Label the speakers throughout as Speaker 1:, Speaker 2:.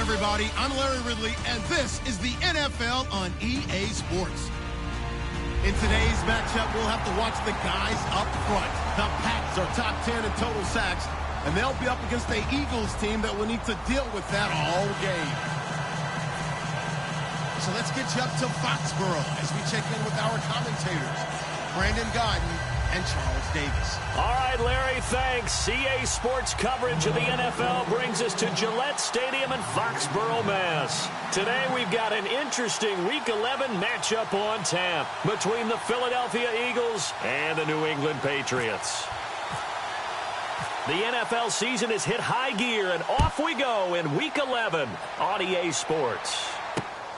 Speaker 1: everybody. I'm Larry Ridley, and this is the NFL on EA Sports. In today's matchup, we'll have to watch the guys up front. The Pats are top 10 in total sacks, and they'll be up against the Eagles team that will need to deal with that all game. So let's get you up to Foxborough as we check in with our commentators, Brandon Godden and Charles Davis.
Speaker 2: All right, Larry, thanks. EA Sports coverage of the NFL brings us to Gillette Stadium in Foxborough, Mass. Today we've got an interesting Week 11 matchup on tap between the Philadelphia Eagles and the New England Patriots. The NFL season has hit high gear, and off we go in Week 11 on EA Sports.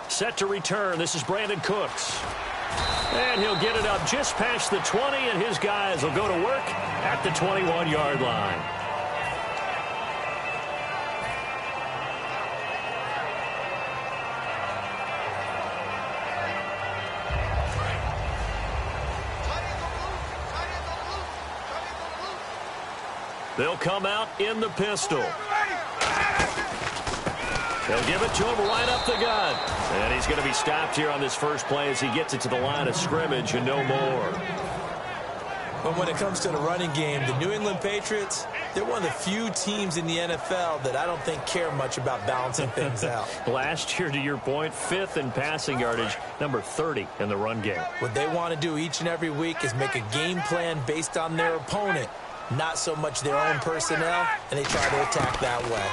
Speaker 2: Set to return, this is Brandon Cooks. And he'll get it up just past the 20, and his guys will go to work at the 21-yard line. They'll come out in the pistol. They'll give it to him right up the gut. And he's going to be stopped here on this first play as he gets it to the line of scrimmage and no more.
Speaker 3: But when it comes to the running game, the New England Patriots, they're one of the few teams in the NFL that I don't think care much about balancing things out.
Speaker 2: Last year, to your point, 5th in passing yardage, number 30 in the run game.
Speaker 3: What they want to do each and every week is make a game plan based on their opponent, not so much their own personnel, and they try to attack that way.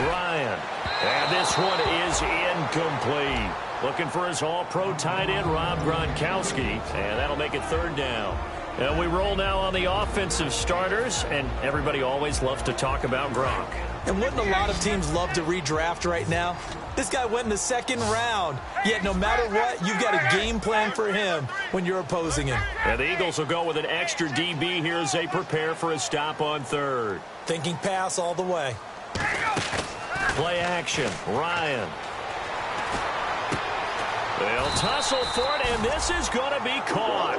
Speaker 2: Ryan, and this one is incomplete. Looking for his all-pro tight end, Rob Gronkowski, and that'll make it third down. And we roll now on the offensive starters, and everybody always loves to talk about Gronk.
Speaker 3: And wouldn't a lot of teams love to redraft right now? This guy went in the second round, yet no matter what, you've got a game plan for him when you're opposing him.
Speaker 2: And the Eagles will go with an extra DB here as they prepare for a stop on third.
Speaker 3: Thinking pass all the way.
Speaker 2: Play action, Ryan. They'll tussle for it, and this is going to be caught.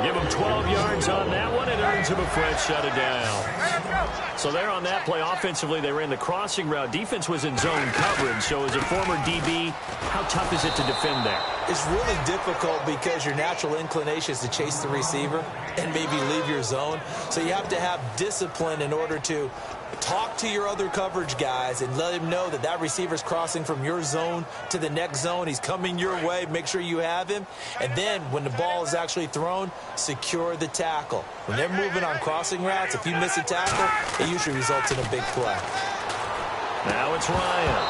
Speaker 2: Give him 12 yards on that one. It earns him a fresh set of down. So there on that play, offensively, they ran the crossing route. Defense was in zone coverage, so as a former DB, how tough is it to defend that?
Speaker 3: It's really difficult because your natural inclination is to chase the receiver and maybe leave your zone. So you have to have discipline in order to talk to your other coverage guys and let him know that that receiver's crossing from your zone to the next zone. He's coming your way. Make sure you have him. And then when the ball is actually thrown, secure the tackle. When they're moving on crossing routes, if you miss a tackle, it usually results in a big play.
Speaker 2: Now it's Ryan.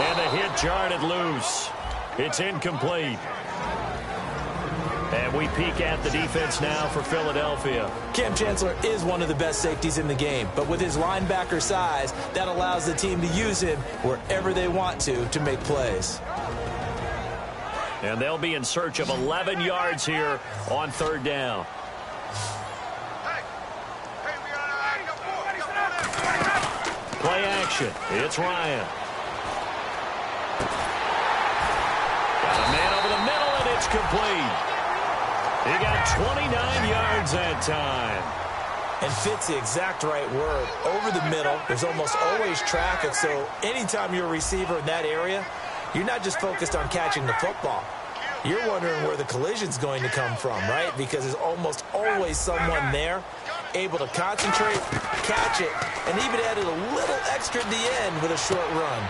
Speaker 2: And the hit jarred loose. It's incomplete. And we peek at the defense now for Philadelphia.
Speaker 3: Cam Chancellor is one of the best safeties in the game, but with his linebacker size, that allows the team to use him wherever they want to make plays.
Speaker 2: And they'll be in search of 11 yards here on third down. Play action. It's Ryan. Got a man over the middle, and it's complete. He got 29 yards that time.
Speaker 3: And fits the exact right word. Over the middle, there's almost always traffic, so anytime you're a receiver in that area, you're not just focused on catching the football. You're wondering where the collision's going to come from, right? Because there's almost always someone there able to concentrate, catch it, and even added a little extra at the end with a short run.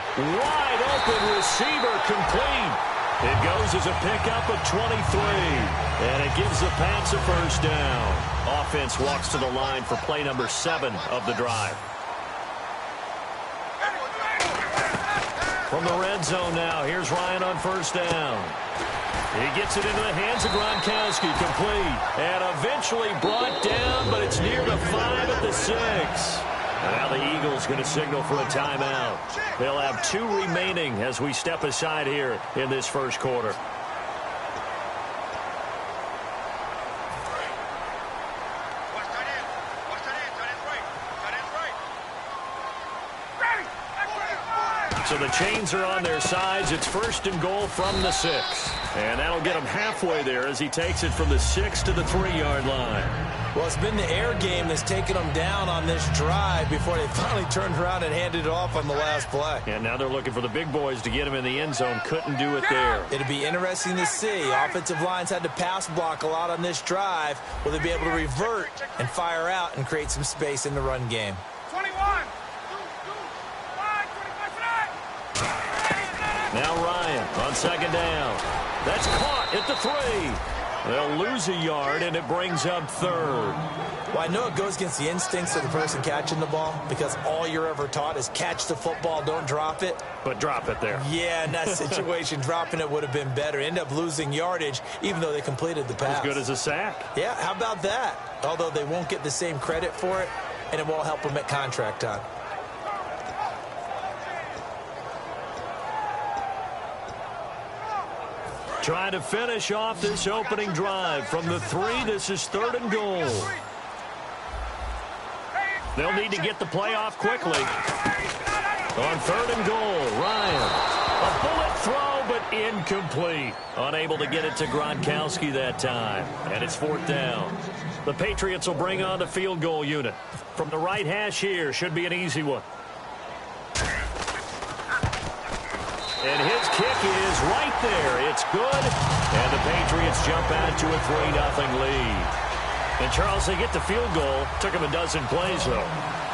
Speaker 2: Wide open receiver, complete. It goes as a pickup of 23, and it gives the Pats a first down. Offense walks to the line for play number 7 of the drive. From the red zone now, here's Ryan on first down. He gets it into the hands of Gronkowski, complete, and eventually brought down, but it's near the 5 at the 6. Now the Eagles going to signal for a timeout. They'll have 2 remaining as we step aside here in this first quarter. So the chains are on their sides. It's first and goal from the 6. And that'll get him halfway there as he takes it from the 6 to the 3-yard line.
Speaker 3: Well, it's been the air game that's taken them down on this drive before they finally turned around and handed it off on the last play.
Speaker 2: And now they're looking for the big boys to get him in the end zone. Couldn't do it there.
Speaker 3: It'll be interesting to see. Offensive lines had to pass block a lot on this drive. Will they be able to revert and fire out and create some space in the run game?
Speaker 4: 21.
Speaker 2: Now Ryan on second down. That's caught at the 3. They'll lose a yard, and it brings up third.
Speaker 3: Well, I know it goes against the instincts of the person catching the ball because all you're ever taught is catch the football, don't drop it.
Speaker 2: But drop it there.
Speaker 3: Yeah, in that situation, dropping it would have been better. End up losing yardage, even though they completed the pass.
Speaker 2: As good as a sack.
Speaker 3: Yeah, how about that? Although they won't get the same credit for it, and it won't help them at contract time.
Speaker 2: Trying to finish off this opening drive from the 3. This is 3rd and goal. They'll need to get the play off quickly. On 3rd and goal, Ryan. A bullet throw, but incomplete. Unable to get it to Gronkowski that time. And it's 4th down. The Patriots will bring on the field goal unit. From the right hash here, should be an easy one. And his kick is right there. It's good. And the Patriots jump out to a 3-0 lead. And, Charles, they get the field goal. Took them a dozen plays, though.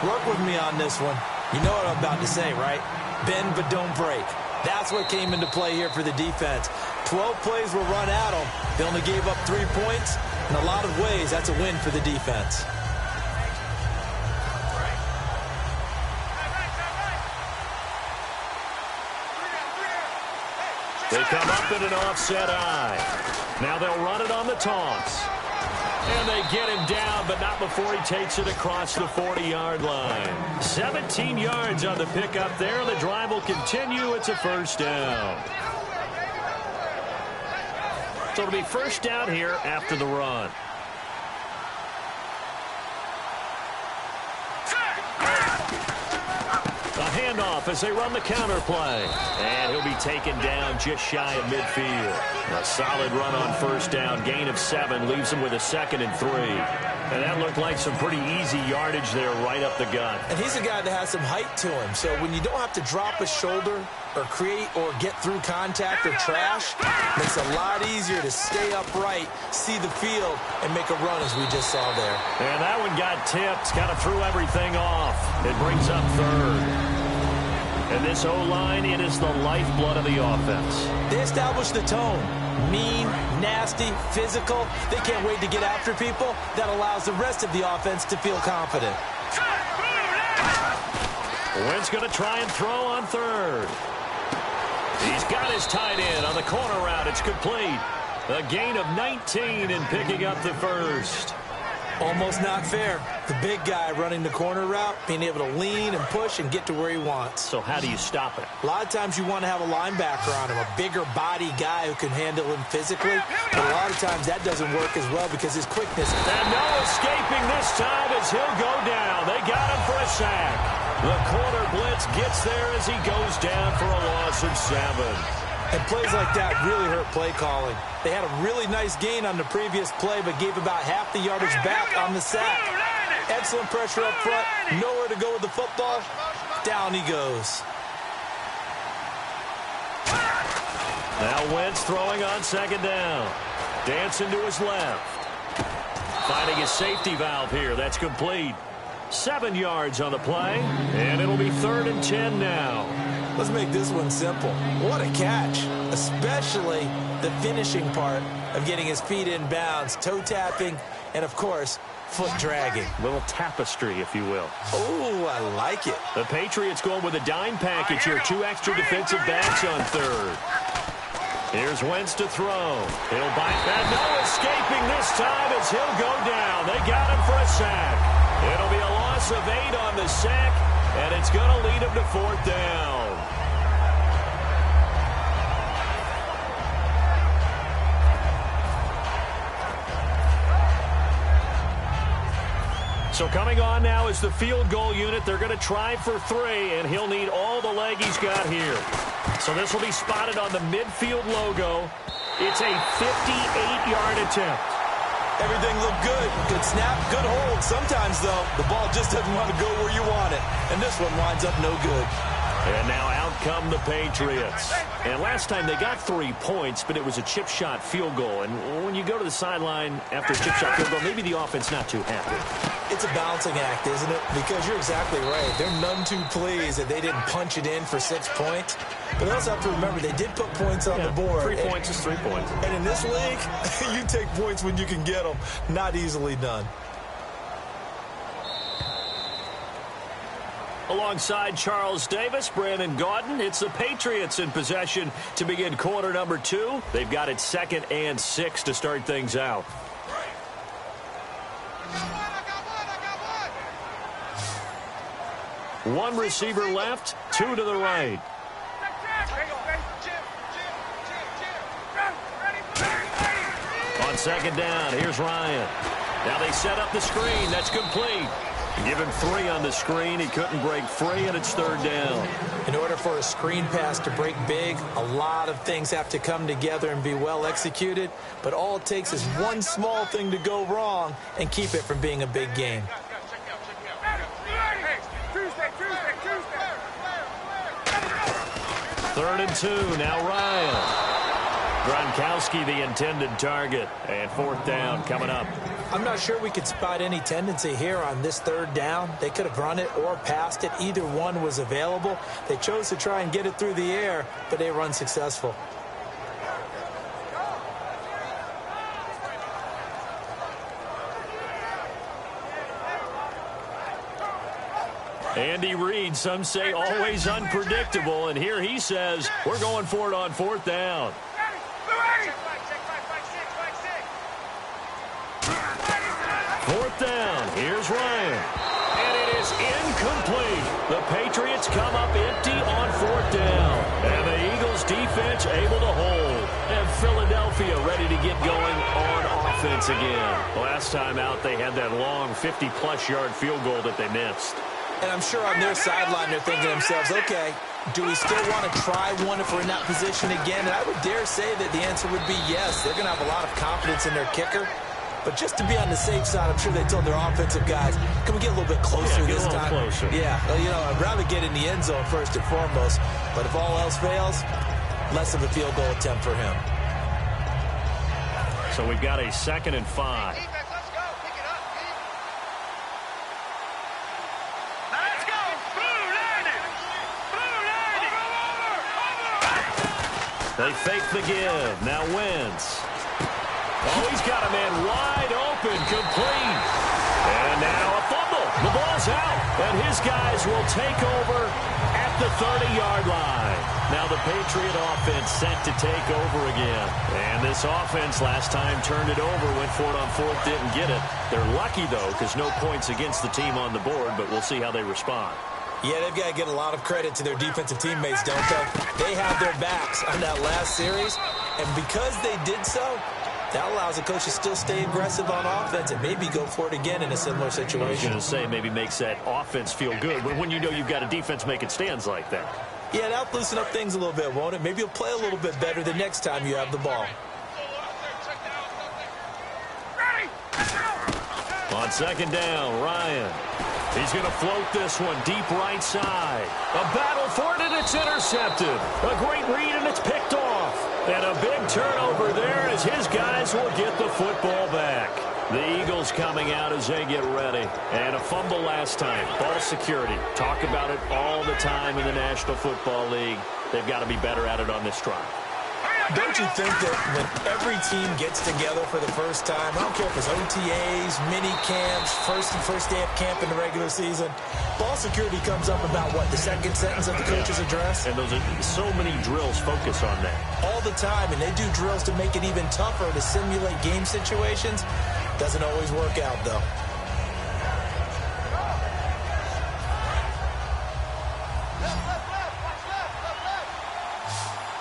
Speaker 3: Work with me on this one. You know what I'm about to say, right? Bend but don't break. That's what came into play here for the defense. 12 plays were run at them. They only gave up 3 points. In a lot of ways, that's a win for the defense.
Speaker 2: They come up in an offset eye. Now they'll run it on the taunts. And they get him down, but not before he takes it across the 40-yard line. 17 yards on the pickup there. The drive will continue. It's a 1st down. So it'll be 1st down here after the run. Handoff as they run the counter play. And he'll be taken down just shy of midfield. A solid run on 1st down. Gain of 7 leaves him with a 2nd and 3. And that looked like some pretty easy yardage there right up the gut.
Speaker 3: And he's a guy that has some height to him. So when you don't have to drop a shoulder or create or get through contact or trash, it makes it a lot easier to stay upright, see the field, and make a run as we just saw there.
Speaker 2: And that one got tipped. Kind of threw everything off. It brings up 3rd. And this O-line, it is the lifeblood of the offense.
Speaker 3: They establish the tone. Mean, nasty, physical. They can't wait to get after people. That allows the rest of the offense to feel confident.
Speaker 2: Wentz going to try and throw on 3rd. He's got his tight end on the corner route. It's complete. A gain of 19 and picking up the 1st.
Speaker 3: Almost not fair. The big guy running the corner route, being able to lean and push and get to where he wants.
Speaker 2: So how do you stop it?
Speaker 3: A lot of times you want to have a linebacker on him, a bigger body guy who can handle him physically. But a lot of times that doesn't work as well because his quickness.
Speaker 2: And no escaping this time as he'll go down. They got him for a sack. The corner blitz gets there as he goes down for a loss of 7.
Speaker 3: And plays like that really hurt play calling. They had a really nice gain on the previous play, but gave about half the yardage back on the sack. Excellent pressure up front. Nowhere to go with the football. Down he goes.
Speaker 2: Now Wentz throwing on 2nd down. Dancing to his left. Finding his safety valve here. That's complete. 7 yards on the play. And it'll be 3rd and 10 now.
Speaker 3: Let's make this one simple. What a catch, especially the finishing part of getting his feet in bounds, toe tapping, and, of course, foot dragging.
Speaker 2: Little tapestry, if you will.
Speaker 3: Oh, I like it.
Speaker 2: The Patriots going with a dime package here. 2 extra defensive backs on 3rd. Here's Wentz to throw. He'll bite that. No escaping this time as he'll go down. They got him for a sack. It'll be a loss of 8 on the sack, and it's going to lead him to 4th down. So coming on now is the field goal unit. They're going to try for 3, and he'll need all the leg he's got here. So this will be spotted on the midfield logo. It's a 58-yard attempt.
Speaker 3: Everything looked good. Good snap, good hold. Sometimes, though, the ball just doesn't want to go where you want it. And this one winds up no good.
Speaker 2: And now out come the Patriots. And last time they got 3 points, but it was a chip shot field goal. And when you go to the sideline after a chip shot field goal, maybe the offense not too happy.
Speaker 3: It's a balancing act, isn't it? Because you're exactly right. They're none too pleased that they didn't punch it in for 6 points. But they also have to remember they did put points on the board.
Speaker 2: 3 points is 3 points.
Speaker 3: And in this league, you take points when you can get them. Not easily done.
Speaker 2: Alongside Charles Davis, Brandon Gaudin, it's the Patriots in possession to begin quarter number 2. They've got it 2nd and 6 to start things out. One receiver left, 2 to the right. On 2nd down, here's Ryan. Now they set up the screen. That's complete. Give him 3 on the screen. He couldn't break free, and it's 3rd down.
Speaker 3: In order for a screen pass to break big, a lot of things have to come together and be well executed. But all it takes is one small thing to go wrong and keep it from being a big game.
Speaker 2: Third and 2. Now Ryan. Gronkowski the intended target. And 4th down coming up.
Speaker 3: I'm not sure we could spot any tendency here on this 3rd down. They could have run it or passed it. Either one was available. They chose to try and get it through the air, but they run successful.
Speaker 2: Andy Reid, some say always unpredictable, and here he says we're going for it on 4th down. Fourth down, here's Ryan. And it is incomplete. The Patriots come up empty on 4th down. And the Eagles defense able to hold. And Philadelphia ready to get going on offense again. Last time out, they had that long 50-plus yard field goal that they missed.
Speaker 3: And I'm sure on their sideline they're thinking to themselves, okay, do we still want to try one if we're in that position again? And I would dare say that the answer would be yes. They're going to have a lot of confidence in their kicker. But just to be on the safe side, I'm sure they told their offensive guys, can we get a little bit closer this time?
Speaker 2: Closer.
Speaker 3: Yeah, well, you know, I'd rather get in the end zone first and foremost. But if all else fails, less of a field goal attempt for him.
Speaker 2: So we've got a 2nd and 5. They fake the give. Now Wentz. Oh, he's got a man wide open, complete. And now a fumble. The ball's out. And his guys will take over at the 30-yard line. Now the Patriot offense set to take over again. And this offense last time turned it over, went for it on 4th, didn't get it. They're lucky, though, because no points against the team on the board, but we'll see how they respond.
Speaker 3: Yeah, they've got to get a lot of credit to their defensive teammates, don't they? They have their backs on that last series, and because they did so, that allows the coach to still stay aggressive on offense and maybe go for it again in a similar situation.
Speaker 2: I was going to say maybe makes that offense feel good when you know you've got a defense making stands like that.
Speaker 3: Yeah, that'll loosen up things a little bit, won't it? Maybe you'll play a little bit better the next time you have the ball.
Speaker 2: On 2nd down, Ryan. He's going to float this one deep right side. A battle for it, and it's intercepted. A great read, and it's picked off. And a big turnover there as his guys will get the football back. The Eagles coming out as they get ready. And a fumble last time. Ball security. Talk about it all the time in the National Football League. They've got to be better at it on this drive.
Speaker 3: Don't you think that when every team gets together for the first time, I don't care if it's OTAs, mini camps, first day of camp in the regular season, ball security comes up about, what, the second sentence of the coach's address?
Speaker 2: And those are so many drills focus on that.
Speaker 3: All the time, and they do drills to make it even tougher to simulate game situations. Doesn't always work out, though.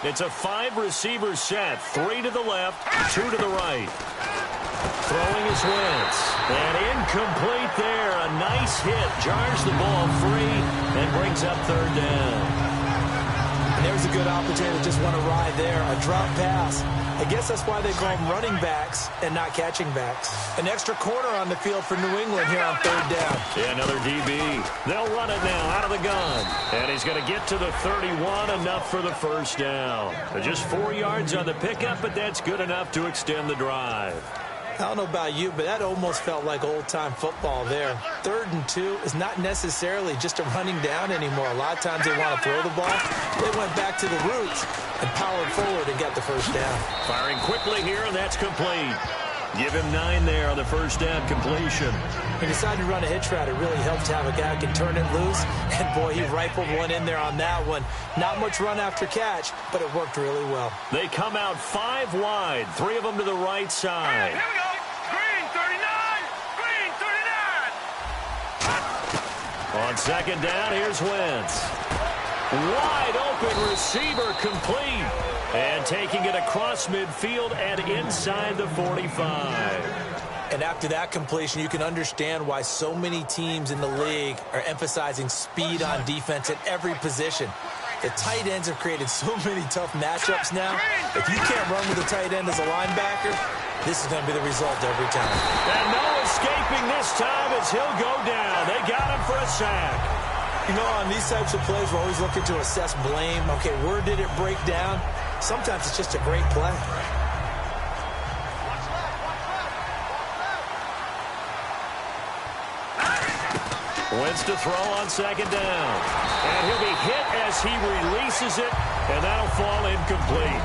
Speaker 2: It's a 5-receiver set. 3 to the left, 2 to the right. Throwing his Wentz. And incomplete there. A nice hit. Jars the ball free and brings up 3rd down.
Speaker 3: And there's a a good opportunity to just want to ride there. A drop pass. I guess that's why they call them running backs and not catching backs. An extra corner on the field for New England here on 3rd down.
Speaker 2: Yeah, another DB. They'll run it now out of the gun. And he's going to get to the 31, enough for the first down. Just 4 yards on the pickup, but that's good enough to extend the drive.
Speaker 3: I don't know about you, but that almost felt like old-time football there. 3rd and 2 is not necessarily just a running down anymore. A lot of times they want to throw the ball. They went back to the roots and powered forward and got the first down.
Speaker 2: Firing quickly here, and that's complete. Give him 9 there on the first down completion.
Speaker 3: He decided to run a hitch route. It really helps to have a guy who can turn it loose. And, boy, he rifled one in there on that one. Not much run after catch, but it worked really well.
Speaker 2: They come out 5 wide, 3 of them to the right side.
Speaker 4: Here we go. Green 39. Green 39.
Speaker 2: On second down, here's Wentz. Wide open receiver, complete. And taking it across midfield and inside the 45.
Speaker 3: And after that completion, you can understand why so many teams in the league are emphasizing speed on defense at every position. The tight ends have created so many tough matchups now. If you can't run with a tight end as a linebacker, this is going to be the result every time.
Speaker 2: And no escaping this time as he'll go down. They got him for a sack.
Speaker 3: You know, on these types of plays, we're always looking to assess blame. Okay, where did it break down? Sometimes it's just a great play.
Speaker 2: Wentz to throw on second down. And he'll be hit as he releases it, and that'll fall incomplete.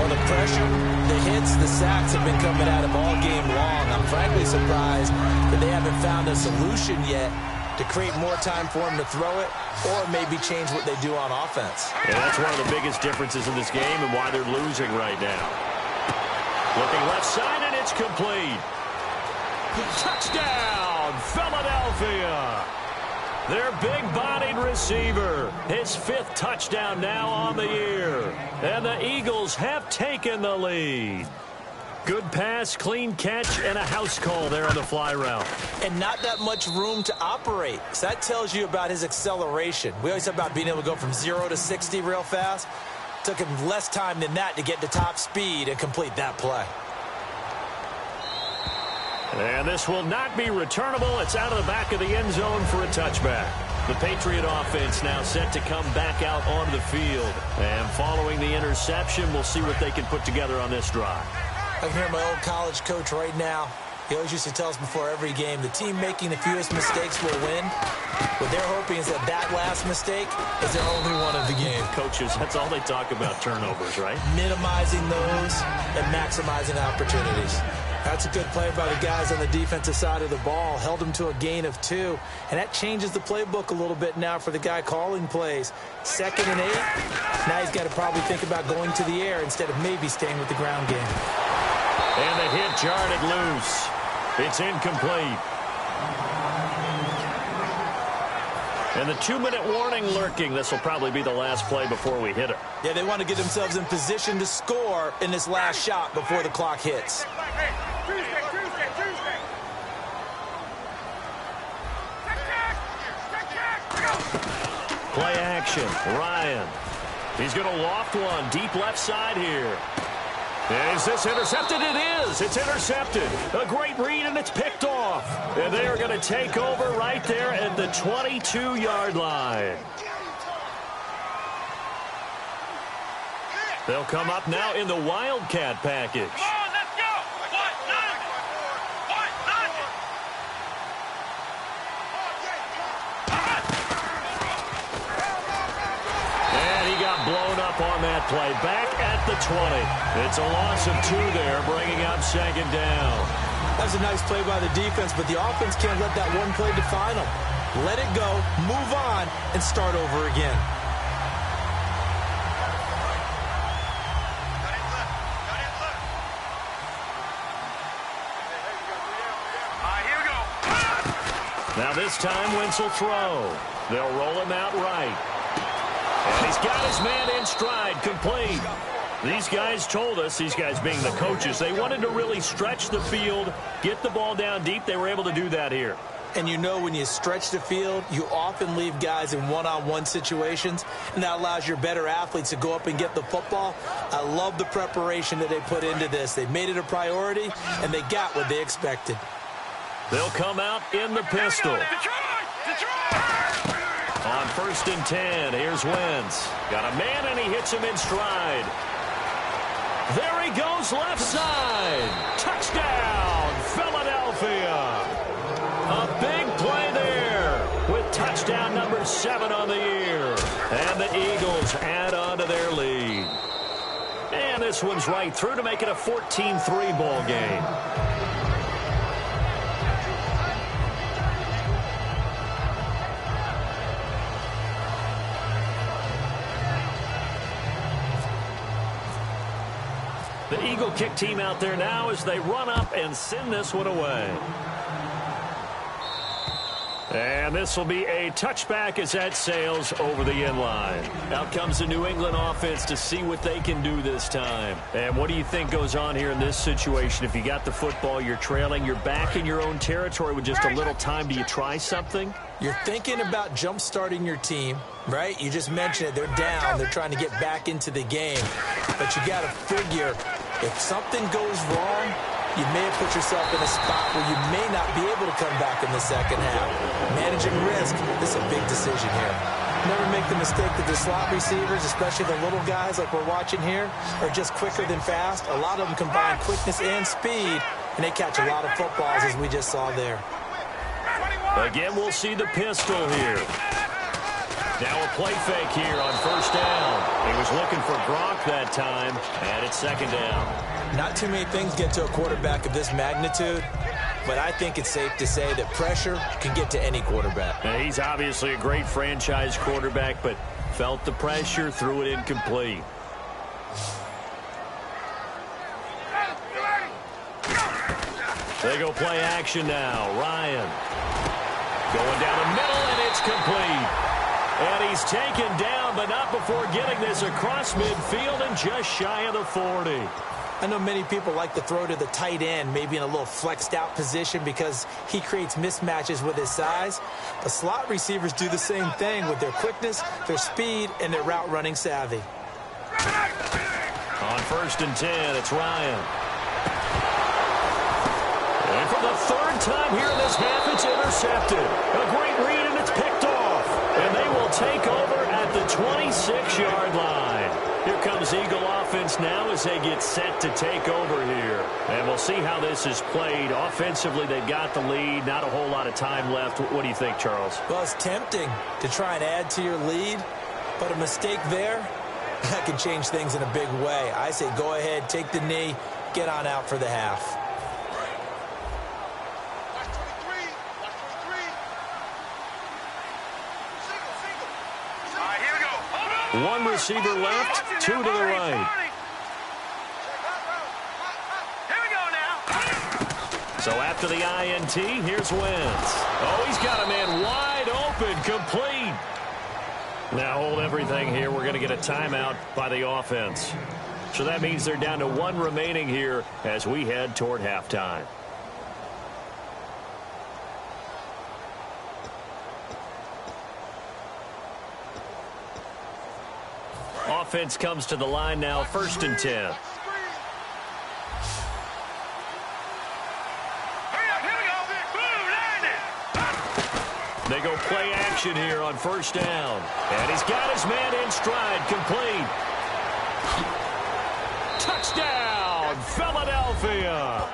Speaker 3: Well, the pressure, the hits, the sacks have been coming at him all game long. I'm frankly surprised that they haven't found a solution yet to create more time for him to throw it or maybe change what they do on offense.
Speaker 2: Yeah, that's one of the biggest differences in this game and why they're losing right now. Looking left side, and it's complete. Touchdown, Philadelphia. Their big-bodied receiver. His 5th touchdown now on the year. And the Eagles have taken the lead. Good pass, clean catch, and a house call there on the fly route.
Speaker 3: And not that much room to operate. So that tells you about his acceleration. We always talk about being able to go from 0 to 60 real fast. Took him less time than that to get to top speed and complete that play.
Speaker 2: And this will not be returnable. It's out of the back of the end zone for a touchback. The Patriot offense now set to come back out onto the field. And following the interception, we'll see what they can put together on this drive.
Speaker 3: I can hear my old college coach right now. He always used to tell us before every game, the team making the fewest mistakes will win. What they're hoping is that that last mistake is their only one of the game.
Speaker 2: Coaches, that's all they talk about, turnovers, right?
Speaker 3: Minimizing those and maximizing opportunities. That's a good play by the guys on the defensive side of the ball. Held them to a gain of 2. And that changes the playbook a little bit now for the guy calling plays. 2nd and 8. Now he's got to probably think about going to the air instead of maybe staying with the ground game.
Speaker 2: And the hit jarred it loose. It's incomplete. And the 2-minute warning lurking. This will probably be the last play before we hit it.
Speaker 3: Yeah, they want to get themselves in position to score in this last shot before the clock hits.
Speaker 2: Play action. Ryan. He's going to loft one deep left side here. Is this intercepted? It is. It's intercepted. A great read, and it's picked off. And they are going to take over right there at the 22-yard line. They'll come up now in the Wildcat package. Blown up on that play. Back at the 20. It's a loss of 2 there, bringing up second down.
Speaker 3: That's a nice play by the defense, but the offense can't let that one play define them. Let it go, move on, and start over again.
Speaker 4: Here we go.
Speaker 2: Now this time, Wentz will throw. They'll roll him out right. And he's got his man in stride, complete. These guys told us, these guys being the coaches, they wanted to really stretch the field, get the ball down deep. They were able to do that here.
Speaker 3: And you know when you stretch the field, you often leave guys in one-on-one situations, and that allows your better athletes to go up and get the football. I love the preparation that they put into this. They made it a priority, and they got what they expected.
Speaker 2: They'll come out in the pistol. On 1st and 10, here's Wentz. Got a man, and he hits him in stride. There he goes, left side. Touchdown, Philadelphia. A big play there with touchdown number 7 on the year. And the Eagles add on to their lead. And this one's right through to make it a 14-3 ball game. The Eagle kick team out there now as they run up and send this one away. And this will be a touchback as that sails over the end line. Out comes the New England offense to see what they can do this time. And what do you think goes on here in this situation? If you got the football, you're trailing, you're back in your own territory with just a little time. Do you try something?
Speaker 3: You're thinking about jump-starting your team, right? You just mentioned it. They're down. They're trying to get back into the game. But you got to figure if something goes wrong, you may have put yourself in a spot where you may not be able to come back in the second half. Managing risk, this is a big decision here. Never make the mistake that the slot receivers, especially the little guys like we're watching here, are just quicker than fast. A lot of them combine quickness and speed, and they catch a lot of footballs as we just saw there.
Speaker 2: Again, we'll see the pistol here. Now a play fake here on 1st down. He was looking for Gronk that time, and it's 2nd down.
Speaker 3: Not too many things get to a quarterback of this magnitude, but I think it's safe to say that pressure can get to any quarterback.
Speaker 2: Now, he's obviously a great franchise quarterback, but felt the pressure, threw it incomplete. They go play action now. Ryan going down the middle, and it's complete. And he's taken down, but not before getting this across midfield and just shy of the 40.
Speaker 3: I know many people like to throw to the tight end, maybe in a little flexed out position because he creates mismatches with his size. The slot receivers do the same thing with their quickness, their speed, and their route running savvy.
Speaker 2: On 1st and 10, it's Ryan. And for the 3rd time here in this half, it's intercepted. A great read, and it's picked off. And they will take over at the 26-yard line. Here comes Eagle offense now as they get set to take over here. And we'll see how this is played. Offensively, they've got the lead. Not a whole lot of time left. What do you think, Charles?
Speaker 3: Well, it's tempting to try and add to your lead, but a mistake there, that can change things in a big way. I say go ahead, take the knee, get on out for the half.
Speaker 2: One receiver left, 2 to the right.
Speaker 4: Here we go now.
Speaker 2: So after the INT, here's Wentz. Oh, he's got a man wide open, complete. Now hold everything here. We're going to get a timeout by the offense. So that means they're down to 1 remaining here as we head toward halftime. Offense comes to the line now, 1st and 10.
Speaker 4: Here we go. Boom, landed.
Speaker 2: They go play action here on 1st down. And he's got his man in stride, complete. Touchdown, Philadelphia.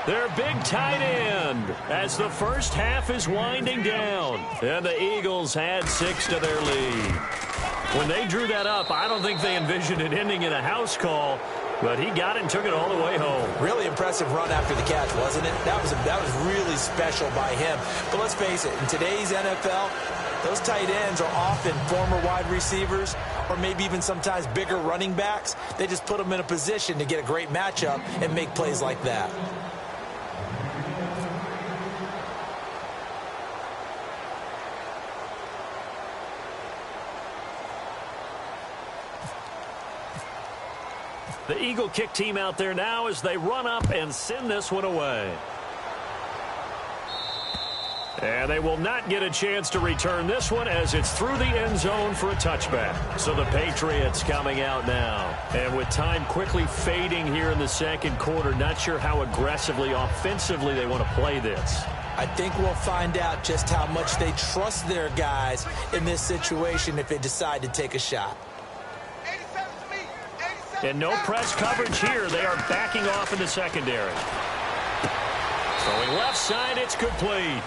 Speaker 2: Their big tight end as the first half is winding down. And the Eagles add 6 to their lead. When they drew that up, I don't think they envisioned it ending in a house call, but he got it and took it all the way home.
Speaker 3: Really impressive run after the catch, wasn't it? That was really special by him. But let's face it, in today's NFL, those tight ends are often former wide receivers or maybe even sometimes bigger running backs. They just put them in a position to get a great matchup and make plays like that.
Speaker 2: The Eagle kick team out there now as they run up and send this one away. And they will not get a chance to return this one as it's through the end zone for a touchback. So the Patriots coming out now. And with time quickly fading here in the second quarter, not sure how aggressively, offensively they want to play this.
Speaker 3: I think we'll find out just how much they trust their guys in this situation if they decide to take a shot.
Speaker 2: And no press coverage here. They are backing off in the secondary. Throwing left side, it's complete.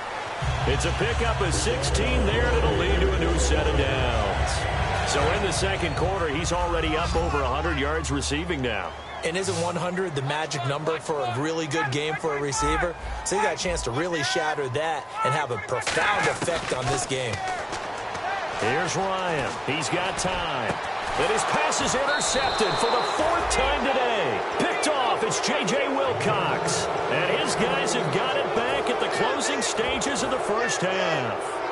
Speaker 2: It's a pickup of 16 there, and it'll lead to a new set of downs. So in the second quarter, he's already up over 100 yards receiving now.
Speaker 3: And isn't 100 the magic number for a really good game for a receiver? So he got a chance to really shatter that and have a profound effect on this game.
Speaker 2: Here's Ryan. He's got time. And his pass is intercepted for the fourth time today. Picked off, it's J.J. Wilcox. And his guys have got it back at the closing stages of the first half.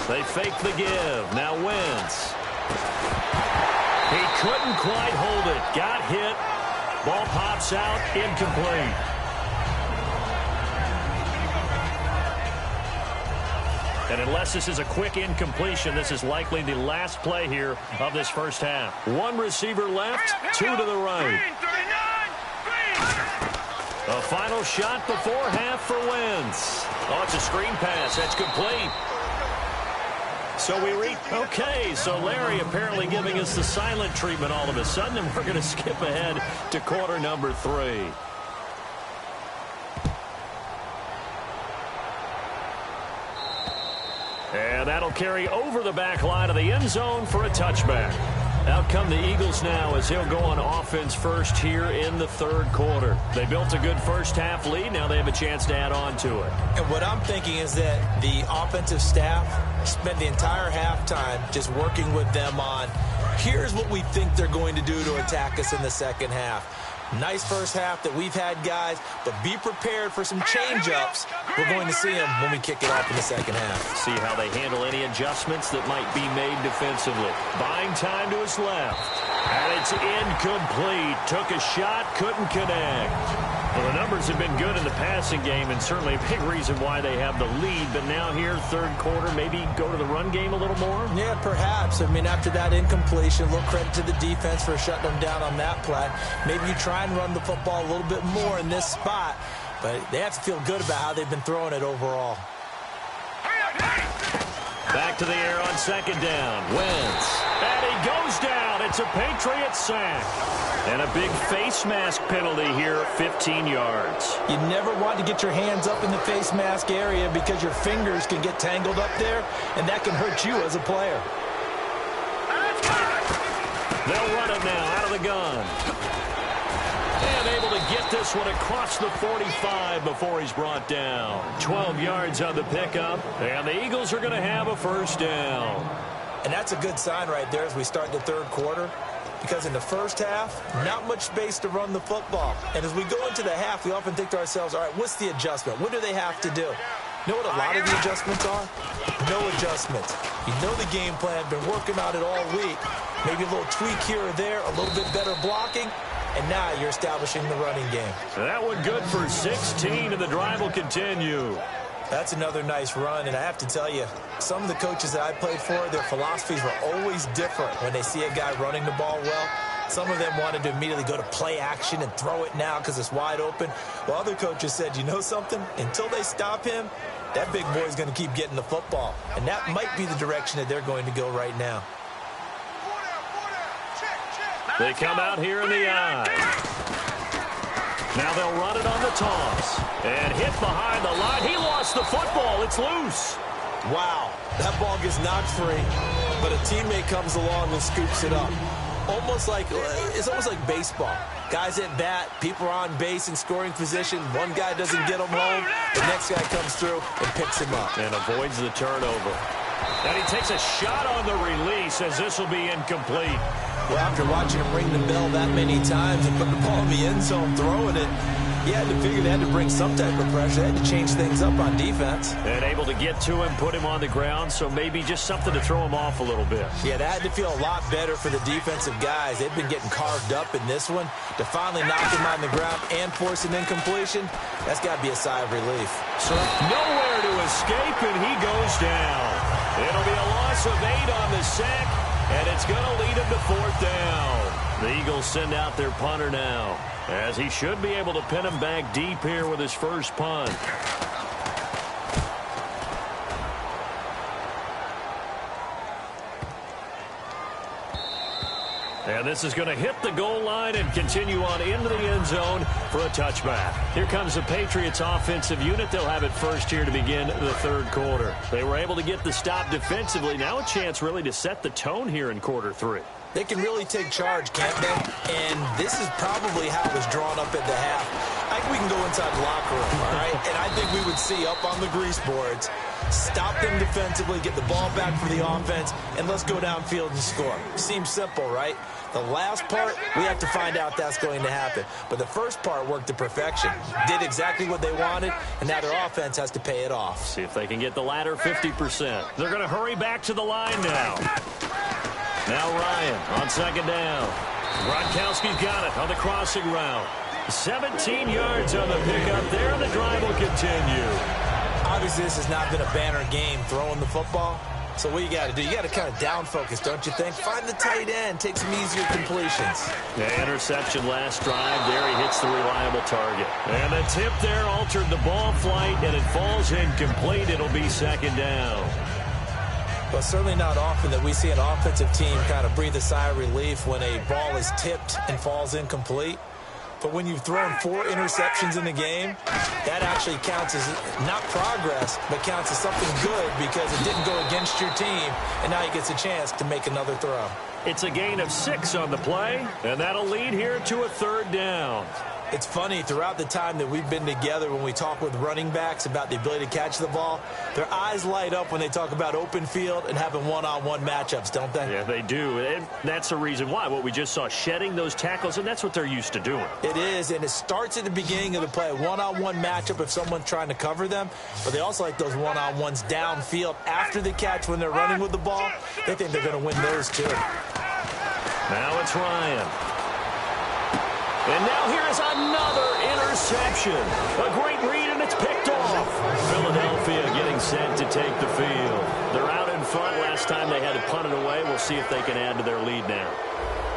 Speaker 2: They fake the give. Now Wentz. He couldn't quite hold it. Got hit. Ball pops out. Incomplete. And unless this is a quick incompletion, this is likely the last play here of this first half. One receiver left, two to the right. A final shot before half for Wentz. Oh, it's a screen pass. That's complete. So so Larry apparently giving us the silent treatment all of a sudden, and we're going to skip ahead to quarter number 3. And that'll carry over the back line of the end zone for a touchback. Out come the Eagles now as he'll go on offense first here in the third quarter. They built a good first half lead. Now they have a chance to add on to it.
Speaker 3: And what I'm thinking is that the offensive staff spent the entire halftime just working with them on, here's what we think they're going to do to attack us in the second half. Nice first half that we've had, guys, but be prepared for some change-ups. We're going to see them when we kick it off in the second half.
Speaker 2: See how they handle any adjustments that might be made defensively. Buying time to his left. And it's incomplete. Took a shot, couldn't connect. Well, the numbers have been good in the passing game, and certainly a big reason why they have the lead. But now here, third quarter, maybe go to the run game a little more?
Speaker 3: Yeah, perhaps. I mean, after that incompletion, a little credit to the defense for shutting them down on that play. Maybe you try and run the football a little bit more in this spot, but they have to feel good about how they've been throwing it overall.
Speaker 2: Back to the air on second down. Wentz. And he goes down. It's a Patriot sack. And a big face mask penalty here, 15 yards.
Speaker 3: You never want to get your hands up in the face mask area because your fingers can get tangled up there, and that can hurt you as a player.
Speaker 2: They'll run it now out of the gun. And able to get this one across the 45 before he's brought down. 12 yards on the pickup, and the Eagles are going to have a first down.
Speaker 3: And that's a good sign right there as we start the third quarter, because in the first half, not much space to run the football. And as we go into the half, we often think to ourselves, all right, what's the adjustment? What do they have to do? You know what a lot of the adjustments are? No adjustments. You know the game plan, been working on it all week. Maybe a little tweak here or there, a little bit better blocking, and now you're establishing the running game.
Speaker 2: That one good for 16, and the drive will continue.
Speaker 3: That's another nice run, and I have to tell you, some of the coaches that I played for, their philosophies were always different when they see a guy running the ball well. Some of them wanted to immediately go to play action and throw it now because it's wide open. While other coaches said, you know something? Until they stop him, that big boy's going to keep getting the football. And that might be the direction that they're going to go right now.
Speaker 2: They come out here in the eye. Now they'll run it on the toss. And hit behind the line. He lost the football. It's loose.
Speaker 3: Wow. That ball gets knocked free, but a teammate comes along and scoops it up. It's almost like baseball. Guys at bat, people are on base in scoring position. One guy doesn't get him home. The next guy comes through and picks him up.
Speaker 2: And avoids the turnover. And he takes a shot on the release as this will be incomplete.
Speaker 3: Well, after watching him ring the bell that many times and putting the ball in the end zone, throwing it, Yeah, to figure they had to bring some type of pressure. They had to change things up on defense.
Speaker 2: And able to get to him, put him on the ground, so maybe just something to throw him off a little bit.
Speaker 3: Yeah, that had to feel a lot better for the defensive guys. They've been getting carved up in this one. To finally knock him on the ground and force an incompletion, that's got to be a sigh of relief.
Speaker 2: So nowhere to escape, and he goes down. It'll be a loss of 8 on the sack, and it's going to lead him to 4th down. The Eagles send out their punter now, as he should be able to pin him back deep here with his first punt. And this is going to hit the goal line and continue on into the end zone for a touchback. Here comes the Patriots offensive unit. They'll have it first here to begin the 3rd quarter. They were able to get the stop defensively. Now a chance really to set the tone here in quarter 3.
Speaker 3: They can really take charge, can't they? And this is probably how it was drawn up at the half. I think we can go inside the locker room, all right? And I think we would see up on the grease boards, stop them defensively, get the ball back for the offense, and let's go downfield and score. Seems simple, right? The last part, we have to find out that's going to happen. But the first part worked to perfection. Did exactly what they wanted, and now their offense has to pay it off.
Speaker 2: See if they can get the latter 50%. They're going to hurry back to the line now. Now Ryan on 2nd down. Gronkowski's got it on the crossing route. 17 yards on the pickup there, and the drive will continue.
Speaker 3: Obviously, this has not been a banner game throwing the football. So what you got to do, you got to kind of down focus, don't you think? Find the tight end, take some easier completions.
Speaker 2: The interception last drive there. He hits the reliable target. And the tip there altered the ball flight, and it falls incomplete. It'll be 2nd down.
Speaker 3: Well, certainly not often that we see an offensive team kind of breathe a sigh of relief when a ball is tipped and falls incomplete. But when you've thrown 4 interceptions in the game, that actually counts as not progress, but counts as something good because it didn't go against your team, and now he gets a chance to make another throw.
Speaker 2: It's a gain of 6 on the play, and that'll lead here to a 3rd down.
Speaker 3: It's funny, throughout the time that we've been together when we talk with running backs about the ability to catch the ball, their eyes light up when they talk about open field and having one-on-one matchups, don't they?
Speaker 2: Yeah, they do. And that's the reason why. What we just saw, shedding those tackles, and that's what they're used to doing.
Speaker 3: It is, and it starts at the beginning of the play, a one-on-one matchup if someone's trying to cover them, but they also like those one-on-ones downfield after the catch when they're running with the ball. They think they're going to win those too.
Speaker 2: Now it's Ryan. And now here is another interception. A great read, and it's picked off. Philadelphia getting set to take the field. They're out in front. Last time they had to punt it away. We'll see if they can add to their lead now.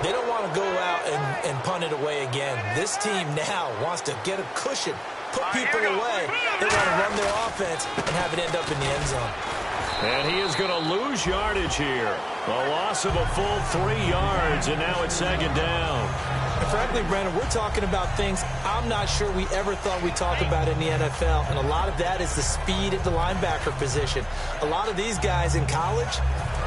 Speaker 3: They don't want to go out and punt it away again. This team now wants to get a cushion, put people away. They want to run their offense and have it end up in the end zone.
Speaker 2: And he is going to lose yardage here. A loss of a full 3 yards, and now it's 2nd down.
Speaker 3: And frankly, Brandon, we're talking about things I'm not sure we ever thought we'd talk about in the NFL, and a lot of that is the speed at the linebacker position. A lot of these guys in college,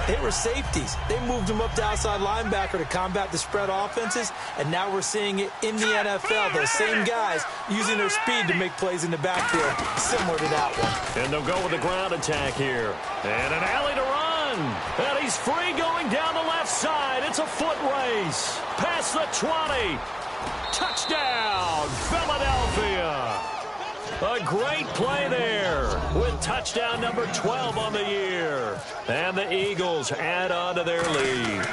Speaker 3: they were safeties. They moved them up to outside linebacker to combat the spread offenses, and now we're seeing it in the NFL. Those same guys using their speed to make plays in the backfield, similar to that one.
Speaker 2: And they'll go with the ground attack here. And an alley to run. And he's free going down the left side. It's a foot race. Past the 20. Touchdown, Philadelphia. A great play there with touchdown number 12 on the year. And the Eagles add on to their lead.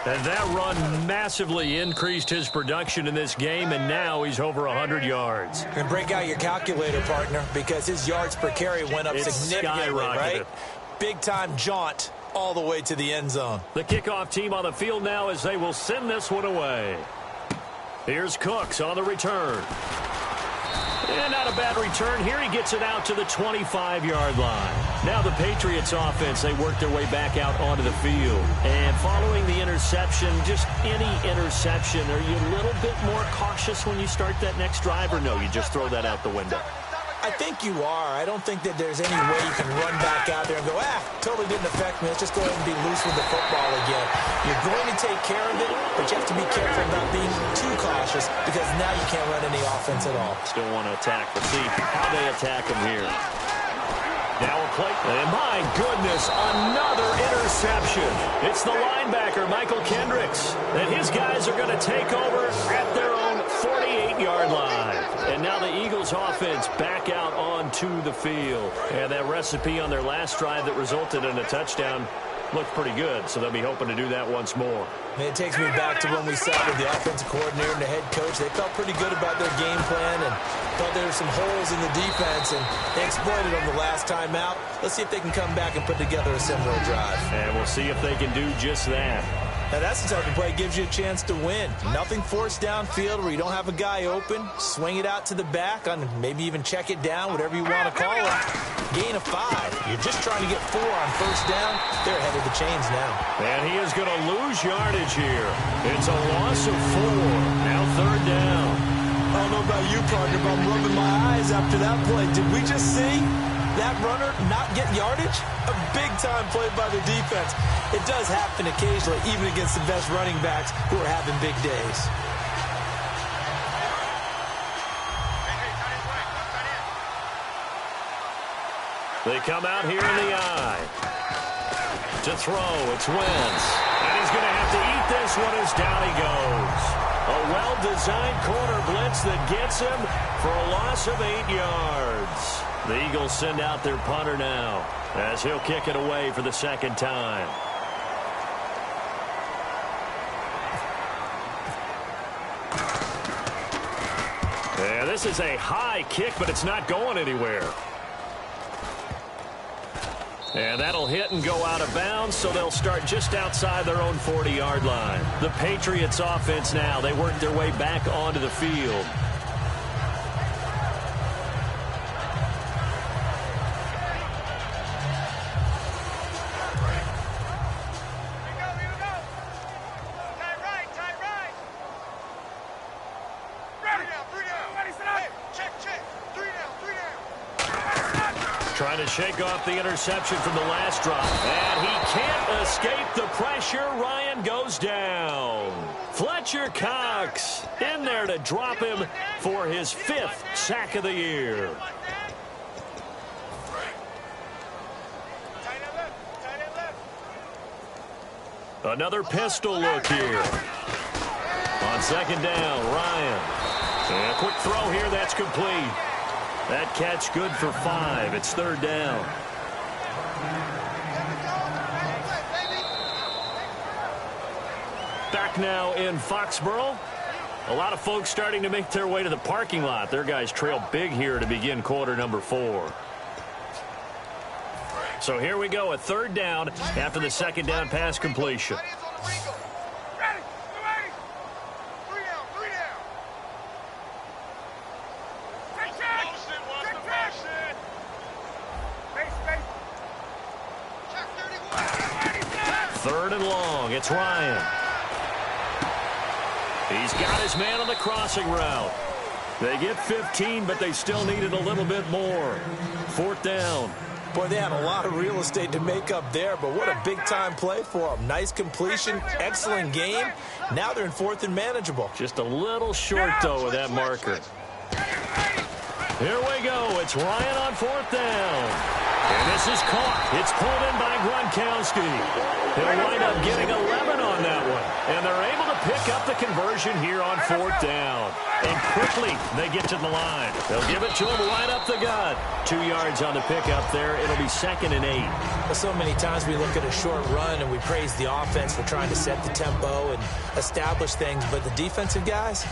Speaker 2: And that run massively increased his production in this game, and now he's over 100 yards.
Speaker 3: And break out your calculator, partner, because his yards per carry went up significantly, right? Big-time jaunt all the way to the end zone.
Speaker 2: The kickoff team on the field now as they will send this one away. Here's Cooks on the return. And not a bad return here. He gets it out to the 25-yard line. Now the Patriots offense, they work their way back out onto the field. And following the interception, just any interception, are you a little bit more cautious when you start that next drive, or no, you just throw that out the window?
Speaker 3: I think you are. I don't think that there's any way you can run back out there and go, totally didn't affect me. Let's just go ahead and be loose with the football again. You're going to take care of it, but you have to be careful about being too cautious because now you can't run any offense at all.
Speaker 2: Still want to attack. We'll see how they attack him here. Now a play. And my goodness, another interception. It's the linebacker, Michael Kendricks. And his guys are going to take over at their own 48 8-yard line. And now the Eagles offense back out onto the field. And that recipe on their last drive that resulted in a touchdown looked pretty good, so they'll be hoping to do that once more.
Speaker 3: It takes me back to when we sat with the offensive coordinator and the head coach. They felt pretty good about their game plan and thought there were some holes in the defense, and they exploited them the last time out. Let's see if they can come back and put together a similar drive.
Speaker 2: And we'll see if they can do just that.
Speaker 3: Now, that's the type of play that gives you a chance to win. Nothing forced downfield where you don't have a guy open. Swing it out to the back, on maybe even check it down, whatever you want to call it. Gain of 5. You're just trying to get 4 on first down. They're ahead of the chains now.
Speaker 2: And he is going to lose yardage here. It's a loss of 4. Now third down.
Speaker 3: I don't know about you, partner, but I'm rubbing my eyes after that play. Did we just see that runner not get yardage? A big-time play by the defense. It does happen occasionally, even against the best running backs who are having big days.
Speaker 2: They come out here in the eye. To throw, it's Wentz. And he's going to have to eat this one as down he goes. A well-designed corner blitz that gets him for a loss of 8 yards. The Eagles send out their punter now as he'll kick it away for the second time. Yeah, this is a high kick, but it's not going anywhere. And that'll hit and go out of bounds, so they'll start just outside their own 40-yard line. The Patriots offense now, they work their way back onto the field. Trying to shake off the interception from the last drive. And he can't escape the pressure. Ryan goes down. Fletcher Cox in there to drop him for his 5th sack of the year. Another pistol look here. On second down, Ryan. And a quick throw here, that's complete. That catch good for 5. It's third down. Back now in Foxborough. A lot of folks starting to make their way to the parking lot. Their guys trail big here to begin quarter number 4. So here we go, a third down after the second down pass completion. Third and long, it's Ryan. He's got his man on the crossing route. They get 15, but they still needed a little bit more. Fourth down.
Speaker 3: Boy, they had a lot of real estate to make up there, but what a big-time play for them. Nice completion, excellent game. Now they're in fourth and manageable.
Speaker 2: Just a little short, though, with that marker. Here we go. It's Ryan on fourth down. And this is caught. It's pulled in by Gronkowski. He'll wind up getting 11 on that one. And they're able to pick up the conversion here on fourth down. And quickly, they get to the line. They'll give it to him right up the gut. 2 yards on the pickup there. It'll be 2nd and 8.
Speaker 3: So many times we look at a short run and we praise the offense for trying to set the tempo and establish things. But the defensive guys,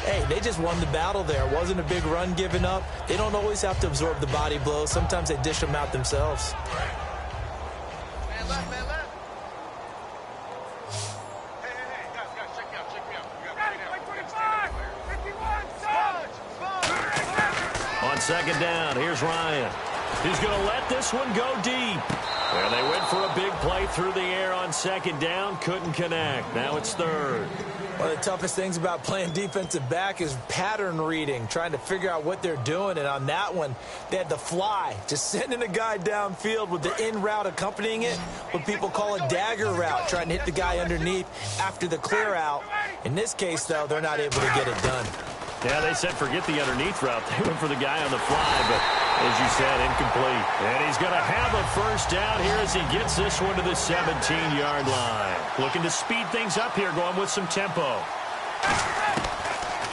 Speaker 3: hey, they just won the battle there. It wasn't a big run given up. They don't always have to absorb the body blows. Sometimes they dish them out themselves.
Speaker 4: Man left, man left. Hey, guys, check me out. You got 25, 51,
Speaker 2: on second down, here's Ryan. He's going to let this one go deep. And they went for a big play through the air on second down. Couldn't connect. Now it's third.
Speaker 3: One of the toughest things about playing defensive back is pattern reading, trying to figure out what they're doing. And on that one, they had the fly, just sending a guy downfield with the in route accompanying it, what people call a dagger route, trying to hit the guy underneath after the clear out. In this case, though, they're not able to get it done.
Speaker 2: Yeah, they said forget the underneath route. They went for the guy on the fly, but as you said, incomplete. And he's going to have a first down here as he gets this one to the 17-yard line. Looking to speed things up here, going with some tempo.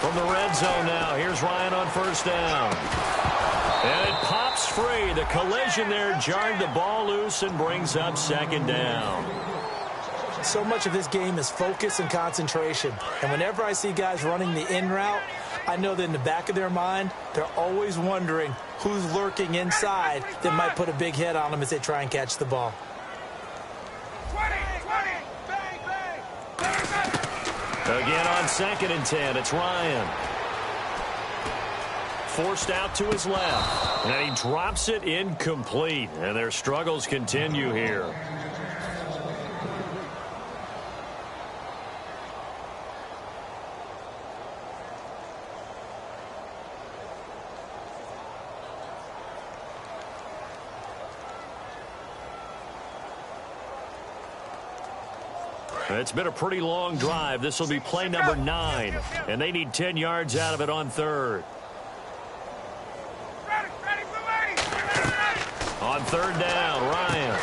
Speaker 2: From the red zone now, here's Ryan on first down. And it pops free. The collision there jarred the ball loose and brings up second down.
Speaker 3: So much of this game is focus and concentration. And whenever I see guys running the in route, I know that in the back of their mind, they're always wondering who's lurking inside that might put a big hit on them as they try and catch the ball.
Speaker 4: 20, bang, bang.
Speaker 2: Again on 2nd and 10, it's Ryan. Forced out to his left. And he drops it incomplete. And their struggles continue here. It's been a pretty long drive. This will be play number 9. And they need 10 yards out of it on 3rd. On 3rd down, Ryan.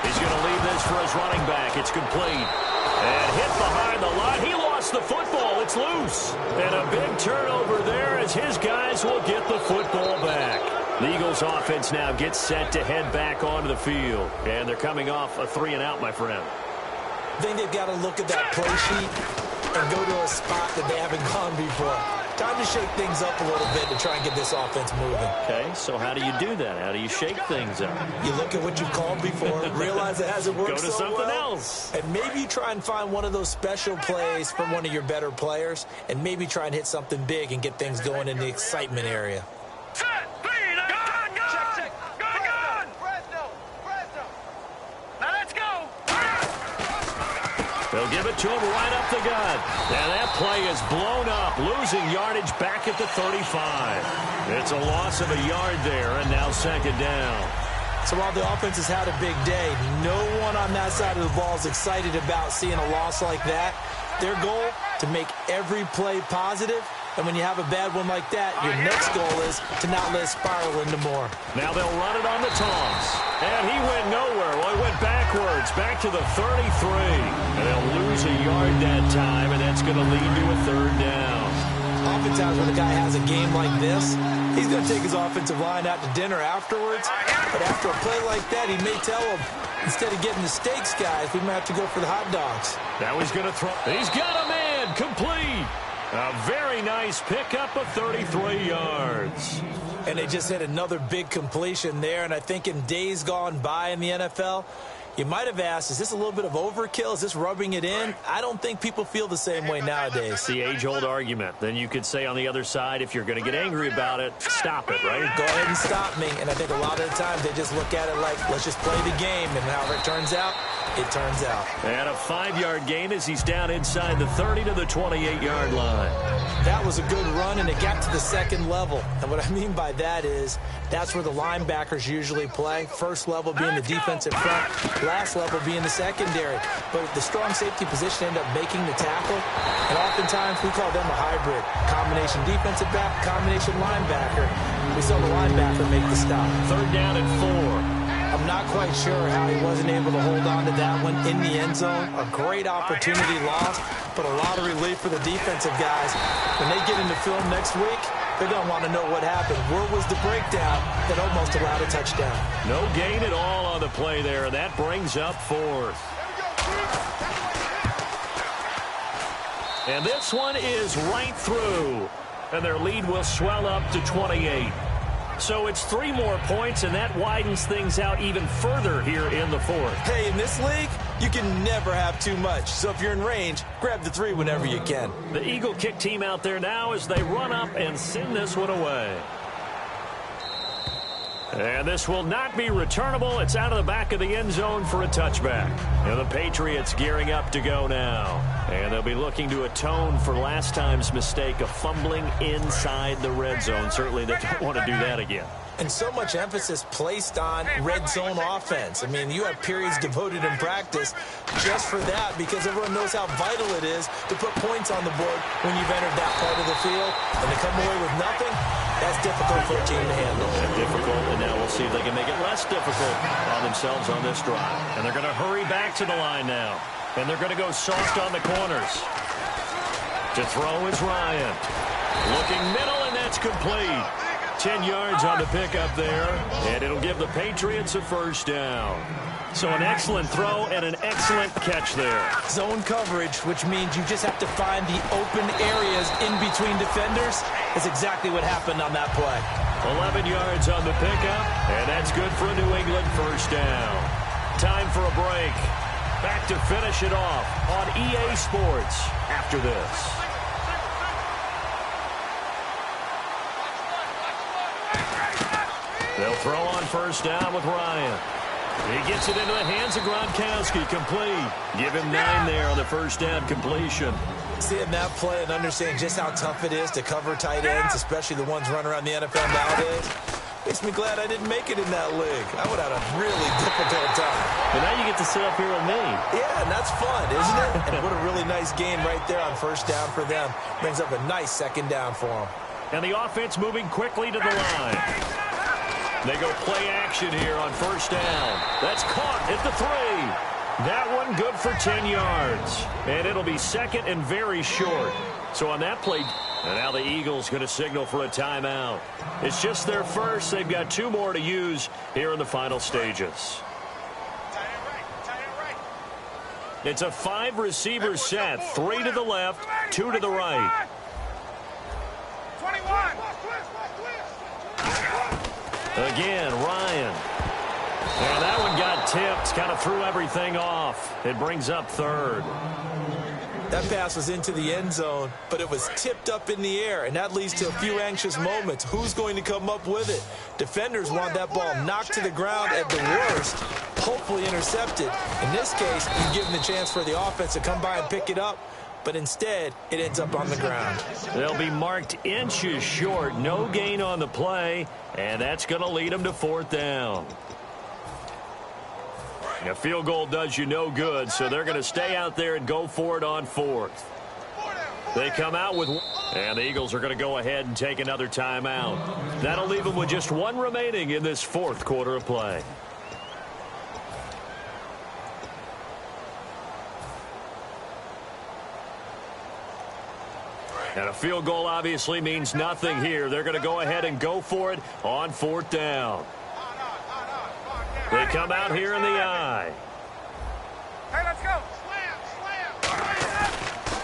Speaker 2: He's going to leave this for his running back. It's complete. And hit behind the line. He lost the football. It's loose. And a big turnover there as his guys will get the football back. The Eagles offense now gets set to head back onto the field. And they're coming off a 3-and-out, my friend.
Speaker 3: I think they've got to look at that play sheet and go to a spot that they haven't gone before. Time to shake things up a little bit to try and get this offense moving.
Speaker 2: Okay, so how do you do that? How do you shake things up?
Speaker 3: You look at what you've called before, realize it hasn't worked
Speaker 2: so well. Go to something else.
Speaker 3: And maybe try and find one of those special plays from one of your better players, and maybe try and hit something big and get things going in the excitement area.
Speaker 2: They'll give it to him right up the gut. And that play is blown up, losing yardage back at the 35. It's a loss of a yard there, and now 2nd down.
Speaker 3: So while the offense has had a big day, no one on that side of the ball is excited about seeing a loss like that. Their goal, to make every play positive. And when you have a bad one like that, your next goal is to not let it spiral into more.
Speaker 2: Now they'll run it on the toss. And he went nowhere. Well, he went backwards, back to the 33. And they'll lose a yard that time, and that's going to lead to a 3rd down.
Speaker 3: Oftentimes when a guy has a game like this, he's going to take his offensive line out to dinner afterwards. But after a play like that, he may tell him, instead of getting the steaks, guys, we might have to go for the hot dogs.
Speaker 2: Now he's going to throw. He's got a man, complete. A very nice pickup of 33 yards.
Speaker 3: And they just hit another big completion there. And I think in days gone by in the NFL, you might have asked, is this a little bit of overkill? Is this rubbing it in? I don't think people feel the same way nowadays.
Speaker 2: It's the age-old argument. Then you could say on the other side, if you're going to get angry about it, stop it, right?
Speaker 3: Go ahead and stop me. And I think a lot of the times they just look at it like, let's just play the game. And however it turns out, it turns out.
Speaker 2: And a 5-yard gain as he's down inside the 30 to the 28-yard line.
Speaker 3: That was a good run, and it got to the 2nd level. And what I mean by that is that's where the linebackers usually play. First level being the defensive front, last level being the secondary. But the strong safety position ended up making the tackle. And oftentimes we call them a hybrid. Combination defensive back, combination linebacker. We saw the linebacker make the stop.
Speaker 2: 3rd down and 4.
Speaker 3: I'm not quite sure how he wasn't able to hold on to that one in the end zone. A great opportunity lost, but a lot of relief for the defensive guys. When they get into film next week, they're going to want to know what happened. Where was the breakdown that almost allowed a touchdown?
Speaker 2: No gain at all on the play there. That brings up 4th. And this one is right through. And their lead will swell up to 28. So it's 3 more points, and that widens things out even further here in the 4th.
Speaker 3: Hey, in this league, you can never have too much. So if you're in range, grab the 3 whenever you can.
Speaker 2: The Eagle kick team out there now as they run up and send this one away. And this will not be returnable. It's out of the back of the end zone for a touchback. And the Patriots gearing up to go now. And they'll be looking to atone for last time's mistake of fumbling inside the red zone. Certainly they don't want to do that again.
Speaker 3: And so much emphasis placed on red zone offense. I mean, you have periods devoted in practice just for that because everyone knows how vital it is to put points on the board when you've entered that part of the field. And to come away with nothing, that's difficult for a team to handle.
Speaker 2: Difficult, and now we'll see if they can make it less difficult on themselves on this drive. And they're going to hurry back to the line now. And they're going to go soft on the corners. To throw is Ryan. Looking middle, and that's complete. 10 yards on the pickup there, and it'll give the Patriots a first down. So an excellent throw and an excellent catch there.
Speaker 3: Zone coverage, which means you just have to find the open areas in between defenders. That's exactly what happened on that play.
Speaker 2: 11 yards on the pickup, and that's good for a New England first down. Time for a break. Back to finish it off on EA Sports after this. They'll throw on first down with Ryan. He gets it into the hands of Gronkowski, complete. Give him 9 there on the first down completion.
Speaker 3: Seeing that play and understanding just how tough it is to cover tight ends, especially the ones running around the NFL nowadays, makes me glad I didn't make it in that league. I would have had a really difficult time.
Speaker 2: But now you get to sit up here with me.
Speaker 3: Yeah, and that's fun, isn't it? And what a really nice gain right there on first down for them. Brings up a nice second down for them.
Speaker 2: And the offense moving quickly to the line. They go play action here on first down. That's caught at the 3. That one good for 10 yards. And it'll be second and very short. So on that play, and now the Eagles going to signal for a timeout. It's just their first. They've got 2 more to use here in the final stages. It's a 5-receiver set. 3 to the left, 2 to the right.
Speaker 4: 21.
Speaker 2: Again, Ryan. And that one got tipped. Kind of threw everything off. It brings up third.
Speaker 3: That pass was into the end zone, but it was tipped up in the air, and that leads to a few anxious moments. Who's going to come up with it? Defenders want that ball knocked to the ground at the worst, hopefully intercepted. In this case, you give them the chance for the offense to come by and pick it up, but instead, it ends up on the ground.
Speaker 2: They'll be marked inches short. No gain on the play, and that's going to lead them to 4th down. A field goal does you no good, so they're going to stay out there and go for it on 4th. They come out with, and the Eagles are going to go ahead and take another timeout. That'll leave them with just 1 remaining in this 4th quarter of play. And a field goal obviously means nothing here. They're going to go ahead and go for it on 4th down. They come out here in the eye.
Speaker 4: Hey, let's go.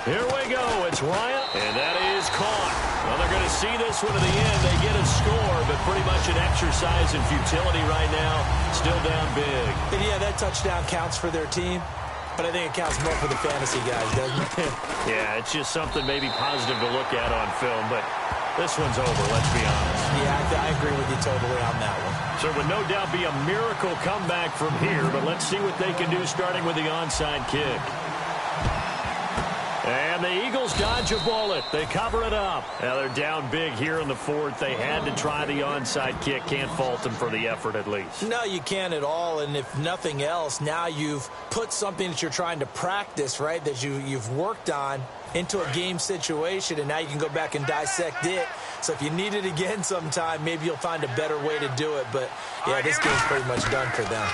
Speaker 2: Here we go. It's Ryan, and that is caught. Well, they're going to see this one to the end. They get a score, but pretty much an exercise in futility right now. Still down big.
Speaker 3: And yeah, that touchdown counts for their team, but I think it counts more for the fantasy guys, doesn't it?
Speaker 2: Yeah, it's just something maybe positive to look at on film, but this one's over, let's be honest.
Speaker 3: Yeah, I agree with you totally on that one.
Speaker 2: So it would no doubt be a miracle comeback from here, but let's see what they can do starting with the onside kick. And the Eagles dodge a bullet. They cover it up. Now they're down big here in the 4th. They had to try the onside kick. Can't fault them for the effort at least.
Speaker 3: No, you can't at all. And if nothing else, now you've put something that you're trying to practice, right, that you've worked on into a game situation, and now you can go back and dissect it. So if you need it again sometime, maybe you'll find a better way to do it. But, yeah, this game's pretty much done for them.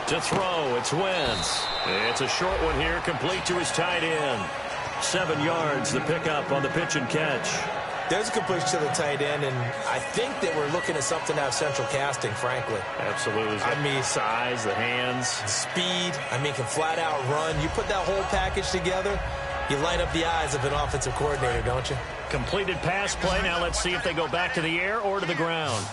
Speaker 2: To throw, it's Wentz. It's a short one here, complete to his tight end. 7 yards, the pickup on the pitch and catch.
Speaker 3: There's a completion to the tight end, and I think that we're looking at something out of central casting, frankly.
Speaker 2: Absolutely.
Speaker 3: I mean,
Speaker 2: size, the hands.
Speaker 3: Speed, can flat out run. You put that whole package together, you light up the eyes of an offensive coordinator, don't you?
Speaker 2: Completed pass play. Now let's see if they go back to the air or to the ground.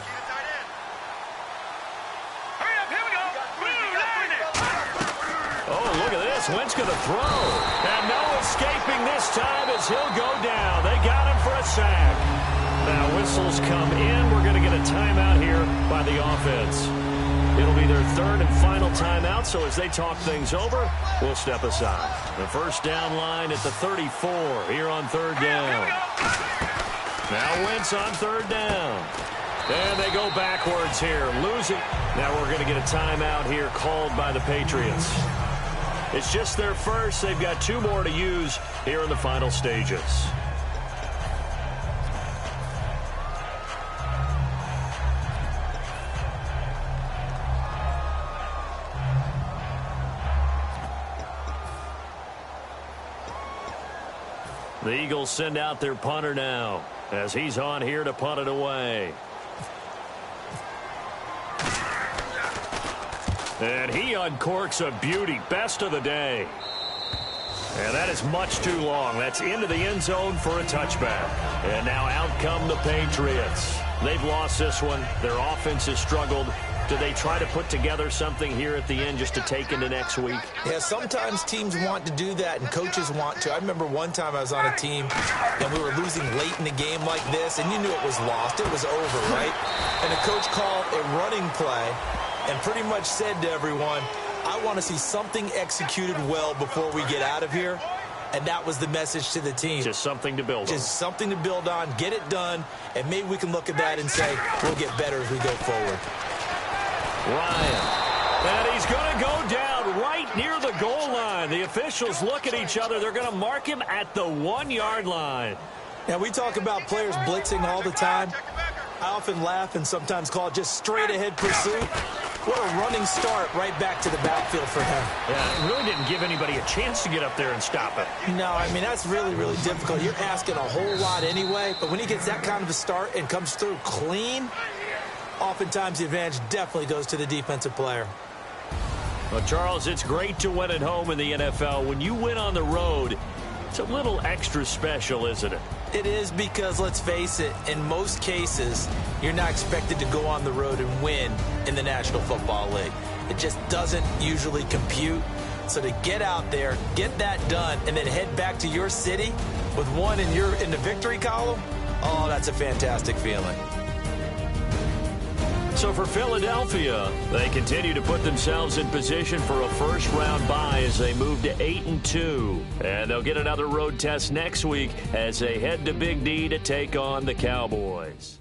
Speaker 2: Oh, look at this. Wentz going to throw. And no escaping this time as he'll go down. They got him for a sack. Now whistles come in. We're going to get a timeout here by the offense. It'll be their 3rd and final timeout, so as they talk things over, we'll step aside. The first down line at the 34 here on 3rd down. Now Wentz on 3rd down. And they go backwards here, losing. Now we're going to get a timeout here called by the Patriots. It's just their first. They've got 2 more to use here in the final stages. The Eagles send out their punter now as he's on here to punt it away. And he uncorks a beauty. Best of the day. And that is much too long. That's into the end zone for a touchback. And now out come the Patriots. They've lost this one. Their offense has struggled. Do they try to put together something here at the end just to take into next week?
Speaker 3: Yeah, sometimes teams want to do that and coaches want to. I remember one time I was on a team and we were losing late in the game like this, and you knew it was lost. It was over, right? And the coach called a running play and pretty much said to everyone, I want to see something executed well before we get out of here. And that was the message to the team.
Speaker 2: Just something to build on.
Speaker 3: Just something to build on, get it done, and maybe we can look at that and say we'll get better as we go forward.
Speaker 2: Ryan. And he's going to go down right near the goal line. The officials look at each other. They're going to mark him at the 1-yard line.
Speaker 3: Now, we talk about players blitzing all the time. I often laugh and sometimes call it just straight-ahead pursuit. What a running start right back to the backfield for him.
Speaker 2: Yeah, it really didn't give anybody a chance to get up there and stop it.
Speaker 3: No, I mean, that's really, really difficult. You're asking a whole lot anyway, but when he gets that kind of a start and comes through clean, oftentimes the advantage definitely goes to the defensive player.
Speaker 2: Well, Charles, it's great to win at home in the NFL. When you win on the road, it's a little extra special, isn't it?
Speaker 3: It is because, let's face it, in most cases, you're not expected to go on the road and win in the National Football League. It just doesn't usually compute. So to get out there, get that done, and then head back to your city with one in the victory column, oh, that's a fantastic feeling.
Speaker 2: So for Philadelphia, they continue to put themselves in position for a first-round bye as they move to 8-2. And they'll get another road test next week as they head to Big D to take on the Cowboys.